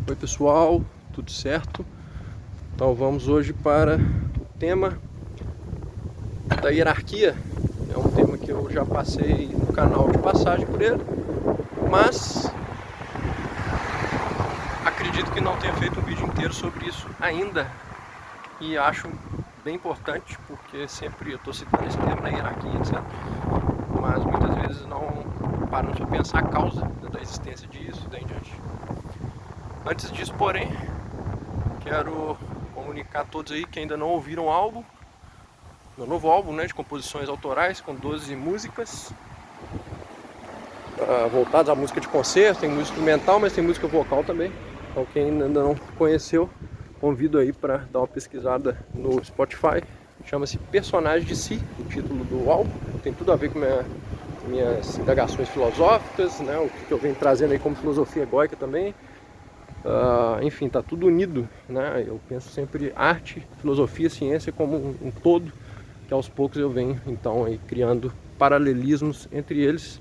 Oi pessoal, tudo certo? Então vamos hoje para o tema da hierarquia. É um tema que eu já passei no canal de passagem por ele, mas acredito que não tenha feito um vídeo inteiro sobre isso ainda. E acho bem importante, porque sempre eu estou citando esse tema da hierarquia, etc. Mas muitas vezes não paramos para pensar a causa da existência disso e daí em diante. Antes disso, porém, quero comunicar a todos aí que ainda não ouviram o álbum, meu novo álbum, né, de composições autorais com 12 músicas voltadas à música de concerto. Tem música instrumental, mas tem música vocal também. Então quem ainda não conheceu, convido aí para dar uma pesquisada no Spotify. Chama-se Personagem de Si, o título do álbum. Tem tudo a ver com minhas indagações filosóficas, né, o que eu venho trazendo aí como filosofia egóica também. Enfim, tá tudo unido, né? Eu penso sempre arte, filosofia, ciência como um todo, que aos poucos eu venho então aí criando paralelismos entre eles.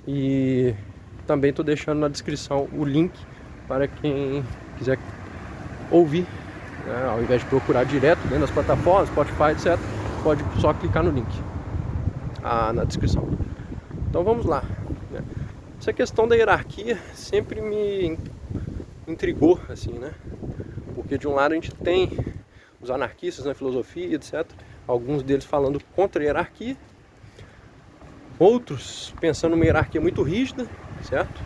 E também estou deixando na descrição o link para quem quiser ouvir, né? Ao invés de procurar direto dentro das plataformas, Spotify, etc., pode só clicar no link na descrição. Então vamos lá, né? Essa questão da hierarquia sempre me intrigou, assim, né? Porque de um lado a gente tem os anarquistas na filosofia, etc., alguns deles falando contra a hierarquia, outros pensando numa hierarquia muito rígida, certo?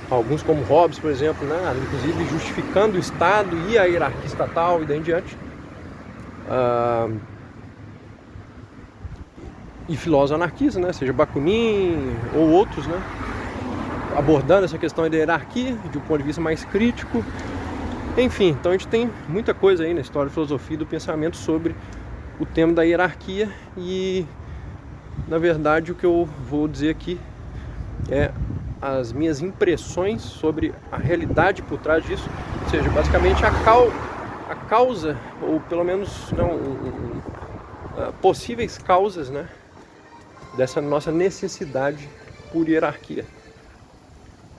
Alguns como Hobbes, por exemplo, né? Inclusive justificando o Estado e a hierarquia estatal e daí em diante. E filósofos anarquistas, né? Seja Bakunin ou outros, né? Abordando essa questão da hierarquia de um ponto de vista mais crítico. Enfim, então a gente tem muita coisa aí na história da filosofia e do pensamento sobre o tema da hierarquia. E na verdade o que eu vou dizer aqui é as minhas impressões sobre a realidade por trás disso, ou seja, basicamente a causa, ou pelo menos não, possíveis causas, né, dessa nossa necessidade por hierarquia.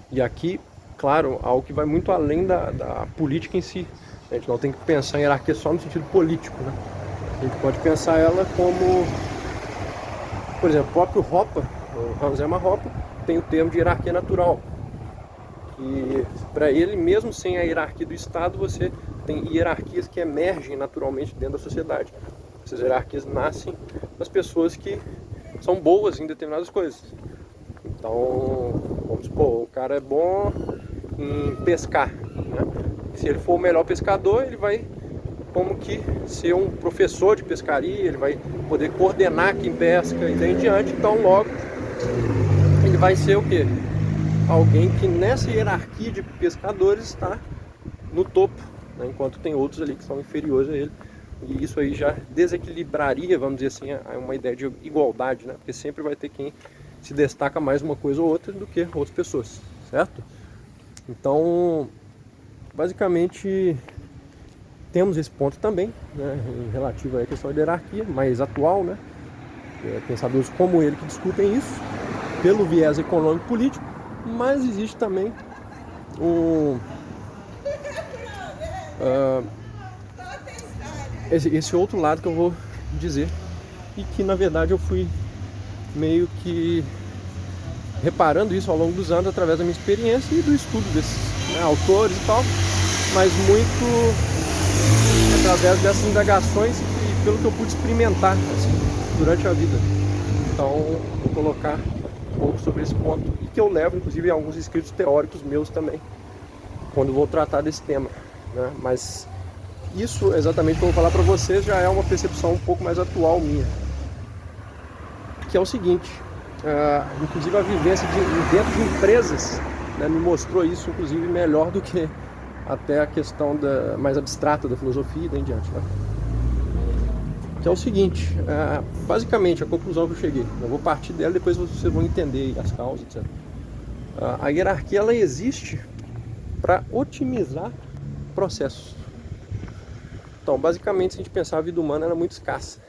E aqui, claro, algo que vai muito além da política em si. A gente não tem que pensar em hierarquia só no sentido político, né? A gente pode pensar ela como, por exemplo, o próprio Hoppe, o Hans Hermann Hoppe, tem o termo de hierarquia natural. E para ele, mesmo sem a hierarquia do Estado, você tem hierarquias que emergem naturalmente dentro da sociedade. Essas hierarquias nascem das pessoas que são boas em determinadas coisas. Então, vamos supor, o cara é bom em pescar, né? Se ele for o melhor pescador, ele vai como que ser um professor de pescaria, ele vai poder coordenar quem pesca e daí em diante. Então logo ele vai ser o quê? Alguém que nessa hierarquia de pescadores está no topo, né? Enquanto tem outros ali que são inferiores a ele. E isso aí já desequilibraria, vamos dizer assim, uma ideia de igualdade, né? Porque sempre vai ter quem se destaca mais uma coisa ou outra do que outras pessoas, certo? Então, basicamente, temos esse ponto também, né, em relativo à questão da hierarquia, mais atual, né? Pensadores como ele que discutem isso, pelo viés econômico-político, mas existe também esse outro lado que eu vou dizer, e que na verdade eu fui meio que reparando isso ao longo dos anos através da minha experiência e do estudo desses, né, autores e tal, mas muito através dessas indagações e pelo que eu pude experimentar assim, durante a vida. Então vou colocar um pouco sobre esse ponto e que eu levo inclusive em alguns escritos teóricos meus também, quando vou tratar desse tema, né? Mas isso exatamente que eu vou falar para vocês já é uma percepção um pouco mais atual minha, que é o seguinte, inclusive a vivência dentro de empresas, né, me mostrou isso inclusive melhor do que até a questão mais abstrata da filosofia e daí em diante, né? Que é o seguinte, basicamente a conclusão que eu cheguei, eu vou partir dela, depois vocês vão entender as causas, etc. A hierarquia ela existe para otimizar processos. Então, basicamente, se a gente pensar, a vida humana era muito escassa.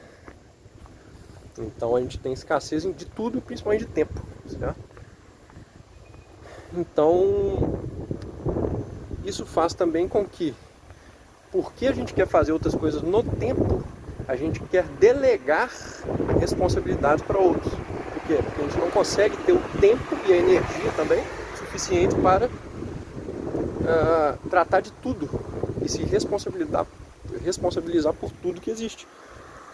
Então, a gente tem escassez de tudo, principalmente de tempo, certo? Então, isso faz também com que, porque a gente quer fazer outras coisas no tempo, a gente quer delegar responsabilidades para outros. Por quê? Porque a gente não consegue ter o tempo e a energia também suficiente para tratar de tudo e se responsabilizar por tudo que existe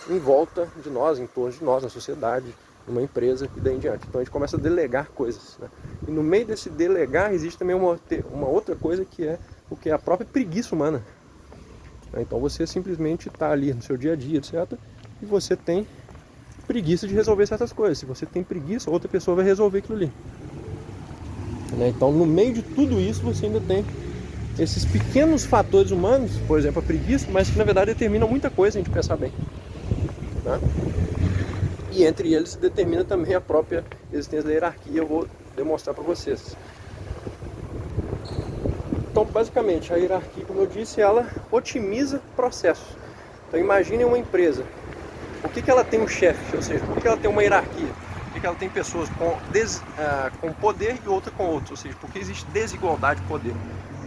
em volta de nós, em torno de nós, na sociedade, numa empresa e daí em diante. Então a gente começa a delegar coisas, né? E no meio desse delegar existe também uma outra coisa que é o que é a própria preguiça humana. Então você simplesmente está ali no seu dia a dia, etc. E você tem preguiça de resolver certas coisas. Se você tem preguiça, outra pessoa vai resolver aquilo ali. Então no meio de tudo isso você ainda tem esses pequenos fatores humanos, por exemplo a preguiça, mas que na verdade determinam muita coisa se a gente pensar bem, né? E entre eles determina também a própria existência da hierarquia. Eu vou demonstrar para vocês. Então basicamente a hierarquia, como eu disse, ela otimiza processos. Então imaginem uma empresa. Por que ela tem um chefe? Ou seja, por que ela tem uma hierarquia? Por que ela tem pessoas com poder e outra com outros? Ou seja, porque existe desigualdade de poder,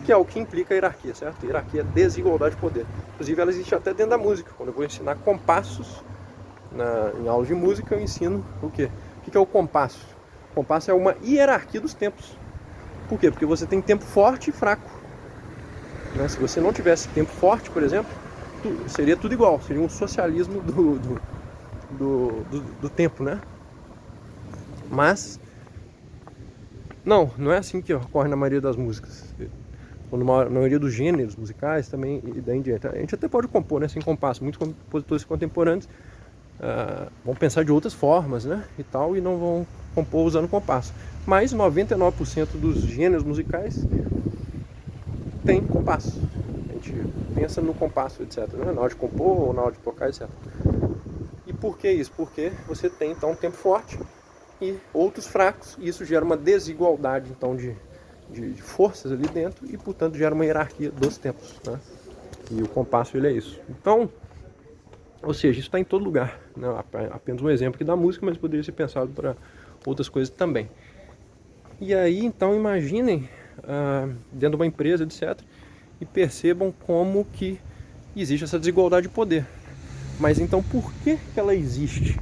que é o que implica a hierarquia, certo? A hierarquia é desigualdade de poder. Inclusive ela existe até dentro da música. Quando eu vou ensinar compassos em aula de música, eu ensino o quê? O que é o compasso? O compasso é uma hierarquia dos tempos. Por quê? Porque você tem tempo forte e fraco, né? Se você não tivesse tempo forte, por exemplo, seria tudo igual. Seria um socialismo do tempo, né? Mas não é assim que ocorre na maioria das músicas. Na maioria dos gêneros musicais também, e daí em diante. A gente até pode compor, né, sem compasso. Muitos compositores contemporâneos vão pensar de outras formas, né, e tal, e não vão compor usando compasso. Mas 99% dos gêneros musicais tem compasso. A gente pensa no compasso, etc, né, na hora de compor ou na hora de tocar, etc. E por que isso? Porque você tem então um tempo forte e outros fracos, e isso gera uma desigualdade então de forças ali dentro e portanto gera uma hierarquia dos tempos, né? E o compasso ele é isso. Então, ou seja, isso está em todo lugar, né? Apenas um exemplo aqui da música, mas poderia ser pensado para outras coisas também. E aí então imaginem dentro de uma empresa, etc, e percebam como que existe essa desigualdade de poder. Mas então por que ela existe?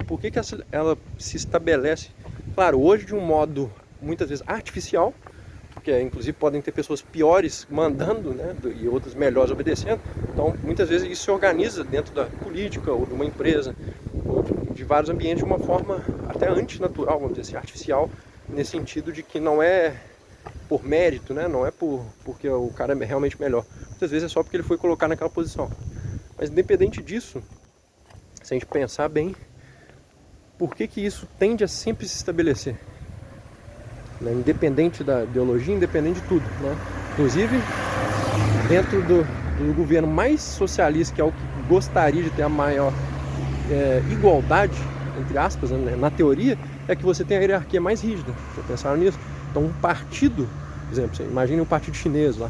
Por que ela se estabelece? Claro, hoje de um modo muitas vezes artificial, porque inclusive podem ter pessoas piores mandando, né, e outras melhores obedecendo. Então muitas vezes isso se organiza dentro da política ou de uma empresa ou de vários ambientes de uma forma até antinatural, vamos dizer assim, artificial, nesse sentido de que não é por mérito, né, não é porque o cara é realmente melhor. Muitas vezes é só porque ele foi colocado naquela posição. Mas independente disso, se a gente pensar bem, por que isso tende a sempre se estabelecer? Né? Independente da ideologia, independente de tudo, né? Inclusive, dentro do governo mais socialista, que é o que gostaria de ter a maior igualdade, entre aspas, né, na teoria, é que você tem a hierarquia mais rígida. Já pensaram nisso? Então um partido, por exemplo, você imagine um partido chinês lá,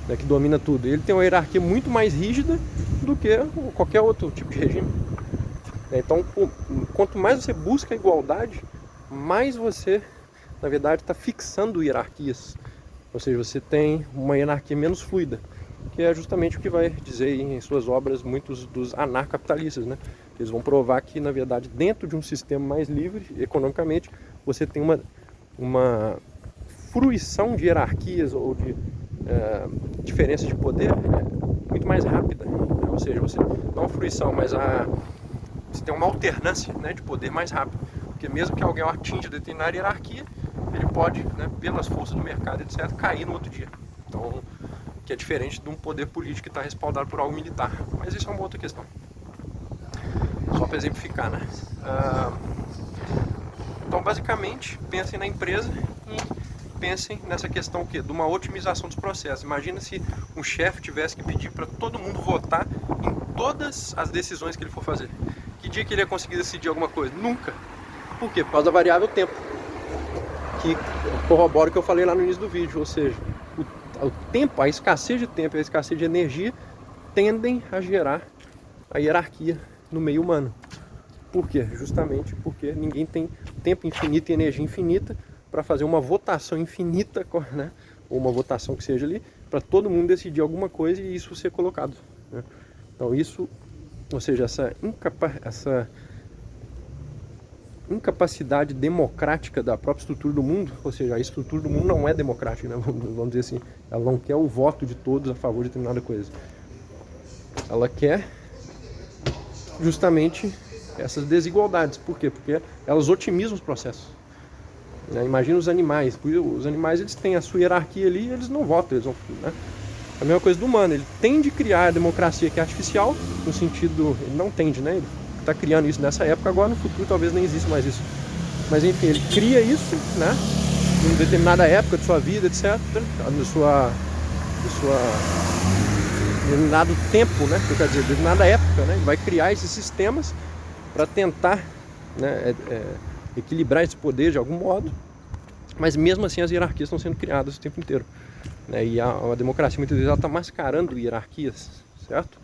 né, que domina tudo. Ele tem uma hierarquia muito mais rígida do que qualquer outro tipo de regime. Então, quanto mais você busca a igualdade, mais você, na verdade, está fixando hierarquias. Ou seja, você tem uma hierarquia menos fluida, que é justamente o que vai dizer em suas obras muitos dos anarcapitalistas, né? Eles vão provar que, na verdade, dentro de um sistema mais livre, economicamente, você tem uma fruição de hierarquias ou de diferenças de poder muito mais rápida, né? Ou seja, você não uma fruição, mas você tem uma alternância, né, de poder mais rápido, porque mesmo que alguém atinja determinada hierarquia, ele pode, né, pelas forças do mercado, etc, cair no outro dia. Então, que é diferente de um poder político que está respaldado por algo militar. Mas isso é uma outra questão. Só para exemplificar, né? Então, basicamente, pensem na empresa e pensem nessa questão o quê? De uma otimização dos processos. Imagina se um chefe tivesse que pedir para todo mundo votar em todas as decisões que ele for fazer. Que dia que ele ia conseguir decidir alguma coisa? Nunca. Por quê? Por causa da variável tempo, que corrobora o que eu falei lá no início do vídeo. Ou seja, o tempo, a escassez de tempo e a escassez de energia tendem a gerar a hierarquia no meio humano. Por quê? Justamente porque ninguém tem tempo infinito e energia infinita para fazer uma votação infinita, né, ou uma votação que seja ali, para todo mundo decidir alguma coisa e isso ser colocado, né? Então isso, ou seja, essa incapacidade democrática da própria estrutura do mundo, ou seja, a estrutura do mundo não é democrática, né? Vamos dizer assim, ela não quer o voto de todos a favor de determinada coisa. Ela quer justamente essas desigualdades. Por quê? Porque elas otimizam os processos. Imagina os animais. Os animais, eles têm a sua hierarquia ali e eles não votam. Eles vão, né? A mesma coisa do humano. Ele tende a criar a democracia que é artificial, no sentido... Ele não tende, né? Ele está criando isso nessa época, agora no futuro talvez nem exista mais isso. Mas enfim, ele cria isso, né? Em determinada época de sua vida, etc. Determinado tempo, né? Quer dizer, determinada época, né? Ele vai criar esses sistemas para tentar, né, equilibrar esse poder de algum modo, mas mesmo assim as hierarquias estão sendo criadas o tempo inteiro, né? E a democracia muitas vezes está mascarando hierarquias, certo?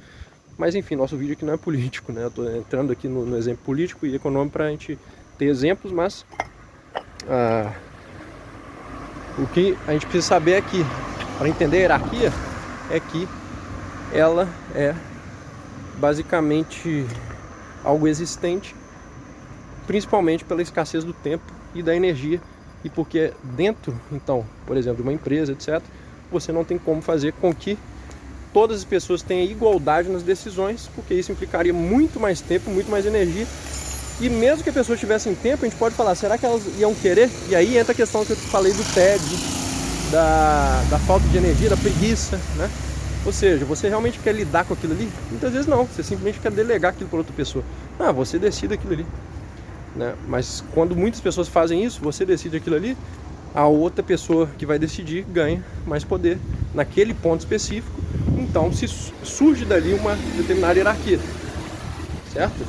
Mas enfim, nosso vídeo aqui não é político, né? Eu estou entrando aqui no exemplo político e econômico para a gente ter exemplos, mas o que a gente precisa saber é que, para entender a hierarquia, é que ela é basicamente algo existente, principalmente pela escassez do tempo e da energia, e porque dentro, então, por exemplo, de uma empresa, etc., você não tem como fazer com que todas as pessoas tenham igualdade nas decisões, porque isso implicaria muito mais tempo, muito mais energia, e mesmo que as pessoas tivessem tempo, a gente pode falar, será que elas iam querer? E aí entra a questão que eu falei do tédio, da falta de energia, da preguiça, né? Ou seja, você realmente quer lidar com aquilo ali? Muitas vezes não, você simplesmente quer delegar aquilo para outra pessoa. Você decide aquilo ali, né? Mas quando muitas pessoas fazem isso, você decide aquilo ali, a outra pessoa que vai decidir ganha mais poder naquele ponto específico. Então surge dali uma determinada hierarquia, certo?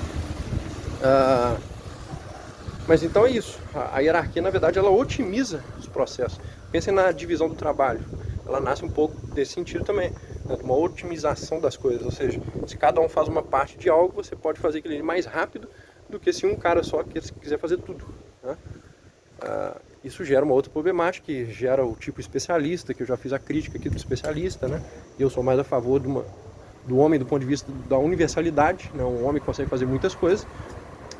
Mas então é isso, a hierarquia na verdade ela otimiza os processos. Pensem na divisão do trabalho, ela nasce um pouco desse sentido também, né? Uma otimização das coisas, ou seja, se cada um faz uma parte de algo, você pode fazer aquilo mais rápido do que se um cara só quiser fazer tudo, né? Isso gera uma outra problemática, que gera o tipo especialista, que eu já fiz a crítica aqui do especialista, né? Eu sou mais a favor do homem do ponto de vista da universalidade, né? Um homem que consegue fazer muitas coisas,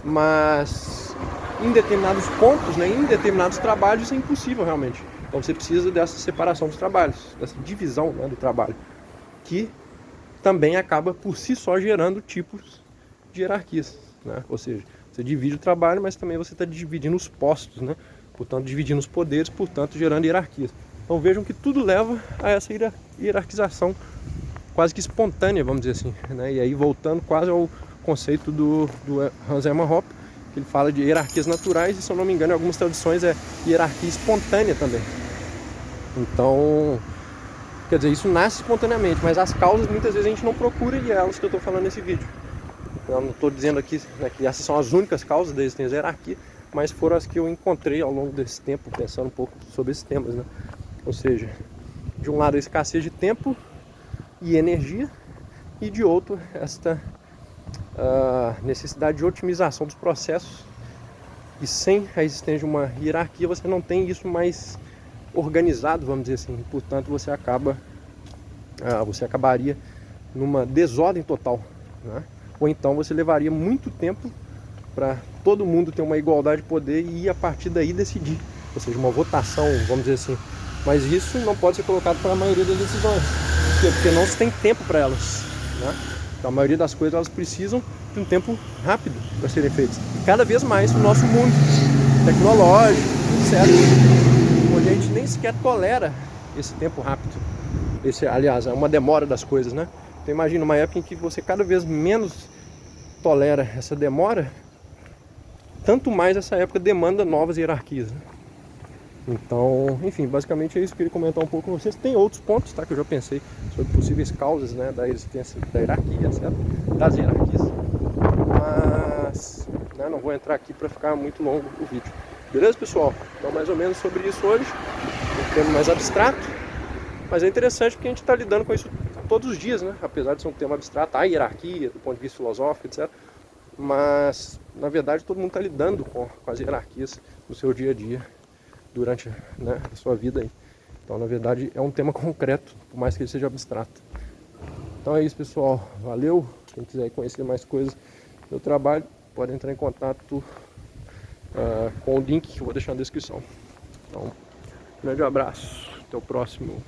mas em determinados pontos, né, em determinados trabalhos, isso é impossível realmente. Então você precisa dessa separação dos trabalhos, dessa divisão, né, do trabalho, que também acaba por si só gerando tipos de hierarquias, né? Ou seja, você divide o trabalho, mas também você está dividindo os postos, né? Portanto, dividindo os poderes, portanto, gerando hierarquias. Então vejam que tudo leva a essa hierarquização quase que espontânea, vamos dizer assim, né? E aí voltando quase ao conceito do Hans Hermann Hoppe, que ele fala de hierarquias naturais, e se eu não me engano em algumas traduções é hierarquia espontânea também. Então, quer dizer, isso nasce espontaneamente, mas as causas muitas vezes a gente não procura, e é elas que eu estou falando nesse vídeo. Eu não estou dizendo aqui, né, que essas são as únicas causas da existência da hierarquia, mas foram as que eu encontrei ao longo desse tempo, pensando um pouco sobre esses temas, né? Ou seja, de um lado a escassez de tempo e energia, e de outro esta necessidade de otimização dos processos, e sem a existência de uma hierarquia você não tem isso mais organizado, vamos dizer assim. Portanto, você acabaria numa desordem total, né? Ou então você levaria muito tempo para todo mundo ter uma igualdade de poder e a partir daí decidir, ou seja, uma votação, vamos dizer assim. Mas isso não pode ser colocado para a maioria das decisões, porque não se tem tempo para elas, né? Então, a maioria das coisas elas precisam de um tempo rápido para serem feitas. E cada vez mais no nosso mundo tecnológico, etc., onde a gente nem sequer tolera esse tempo rápido. Aliás, é uma demora das coisas, né? Então imagina uma época em que você cada vez menos tolera essa demora, tanto mais essa época demanda novas hierarquias, né? Então, enfim, basicamente é isso que eu queria comentar um pouco com vocês. Tem outros pontos, tá, que eu já pensei sobre possíveis causas, né, da existência da hierarquia, etc., das hierarquias, mas, né, não vou entrar aqui para ficar muito longo o vídeo. Beleza, pessoal? Então, mais ou menos sobre isso hoje, um tema mais abstrato, mas é interessante porque a gente está lidando com isso todos os dias, né? Apesar de ser um tema abstrato, a hierarquia, do ponto de vista filosófico, etc., mas, na verdade, todo mundo está lidando com as hierarquias no seu dia a dia, durante, né, a sua vida aí. Então, na verdade, é um tema concreto, por mais que ele seja abstrato. Então é isso, pessoal. Valeu. Quem quiser conhecer mais coisas do meu trabalho, pode entrar em contato com o link que eu vou deixar na descrição. Então, um grande abraço. Até o próximo